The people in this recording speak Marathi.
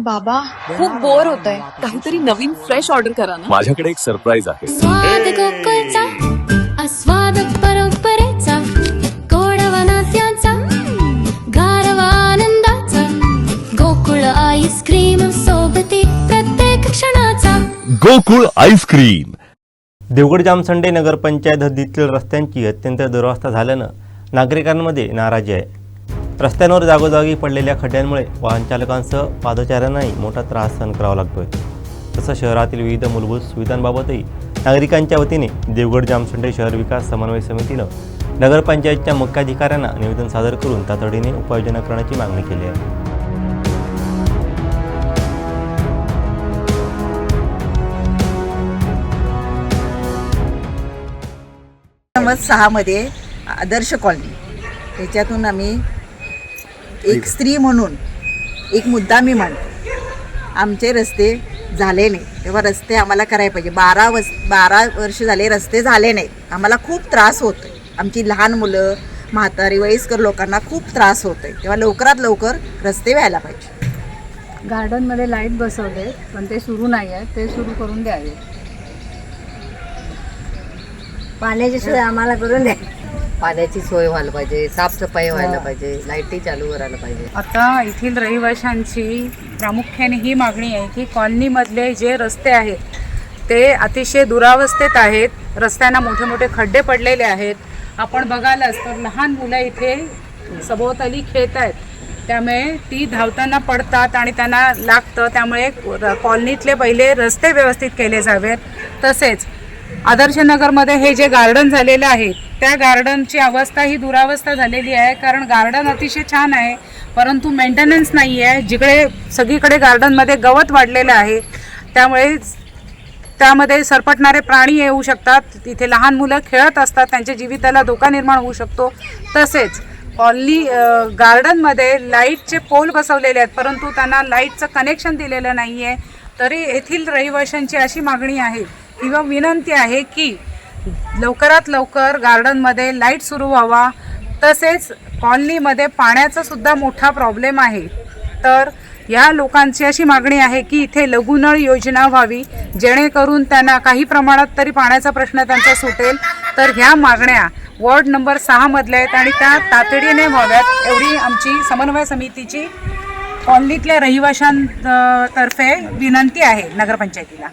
बाबा खूप बोर होतंय, काहीतरी नवीन फ्रेश ऑर्डर करा ना. माझ्याकडे एक सरप्राईज आहे. स्वाद गोकुळचा आस्वाद परंपरेचा गोडवा नात्याचा गारवा आनंदाचा गोकुळ आईस्क्रीम सोबती प्रत्येक क्षणाचा गोकुळ आईस्क्रीम. देवगड जामसंडे नगरपंचायत हद्दीतील रस्त्यांची अत्यंत दुरवस्था झाल्यानं नागरिकांमध्ये नाराजी आहे. रस्त्यांवर जागोजागी पडलेल्या खड्ड्यांमुळे वाहनचालकांसह पादचाऱ्यांनाही मोठा त्रास सहन करावा लागतोय. तसं शहरातील विविध मूलभूत सुविधांबाबतही नागरिकांच्या वतीने देवगड जामसंडे शहर विकास समन्वय समितीनं नगरपंचायतच्या मुख्याधिकाऱ्यांना निवेदन सादर करून तातडीने उपाययोजना करण्याची मागणी केली आहे. नंबर 6 मध्ये आदर्श कॉलनी, त्याच्यातून आम्ही एक स्त्री म्हणून एक मुद्दा मी मांडतो. आमचे रस्ते झाले नाही, तेव्हा रस्ते आम्हाला करायला पाहिजे. 12 वर्ष झाले रस्ते झाले नाहीत. आम्हाला खूप त्रास होतो. आमची लहान मुलं, म्हातारी, वयस्कर लोकांना खूप त्रास होतोय. तेव्हा लवकरात लवकर रस्ते व्हायला पाहिजे. गार्डनमध्ये लाईट बसवले पण ते सुरू नाही आहे, ते सुरू करून द्यावे. पाण्याची सोय आम्हाला करून द्या. पाण्याची सोय व्हायला पाहिजे, साफसफाई व्हायला पाहिजे, लाईटही चालू करायला पाहिजे. आता येथील रहिवाशांची प्रामुख्याने ही मागणी आहे की कॉलनीमधले जे रस्ते आहेत ते अतिशय दुरावस्थेत आहेत. रस्त्यांना मोठे मोठे खड्डे पडलेले आहेत. आपण बघायलाच तर लहान मुलं इथे सभोवताली खेळत आहेत, त्यामुळे ती धावताना पडतात आणि त्यांना लागतं. त्यामुळे कॉलनीतले पहिले रस्ते व्यवस्थित केले जावेत. तसेच आदर्शनगरमध्ये हे जे गार्डन झालेलं आहे त्या गार्डनची अवस्था ही दुरावस्था झालेली आहे. कारण गार्डन अतिशय छान आहे परंतु मेंटेनन्स नाही आहे. जिकडे सगळीकडे गार्डनमध्ये गवत वाढलेलं आहे, त्यामुळे त्यामध्ये सरपटणारे प्राणी येऊ शकतात. तिथे लहान मुलं खेळत असतात, त्यांच्या जीविताला धोका निर्माण होऊ शकतो. तसेच कॉलनी गार्डनमध्ये लाईटचे पोल बसवलेले आहेत परंतु त्यांना लाईटचं कनेक्शन दिलेलं नाही आहे. तरी येथील रहिवाशांची अशी मागणी आहे किंवा विनंती आहे की लवकरात लवकर गार्डनमध्ये लाईट सुरू व्हावा. तसेच कॉलनीमध्ये पाण्याचा सुद्धा मोठा प्रॉब्लेम आहे. तर या लोकांची अशी मागणी आहे की इथे लघुनळ योजना व्हावी, जेणेकरून त्यांना काही प्रमाणात तरी पाण्याचा प्रश्न त्यांचा सुटेल. तर ह्या मागण्या वॉर्ड नंबर 6 मधल्या आहेत आणि त्या तातडीने व्हाव्यात एवढी आमची समन्वय समितीची कॉलनीतल्या रहिवाशांतर्फे विनंती आहे नगरपंचायतीला.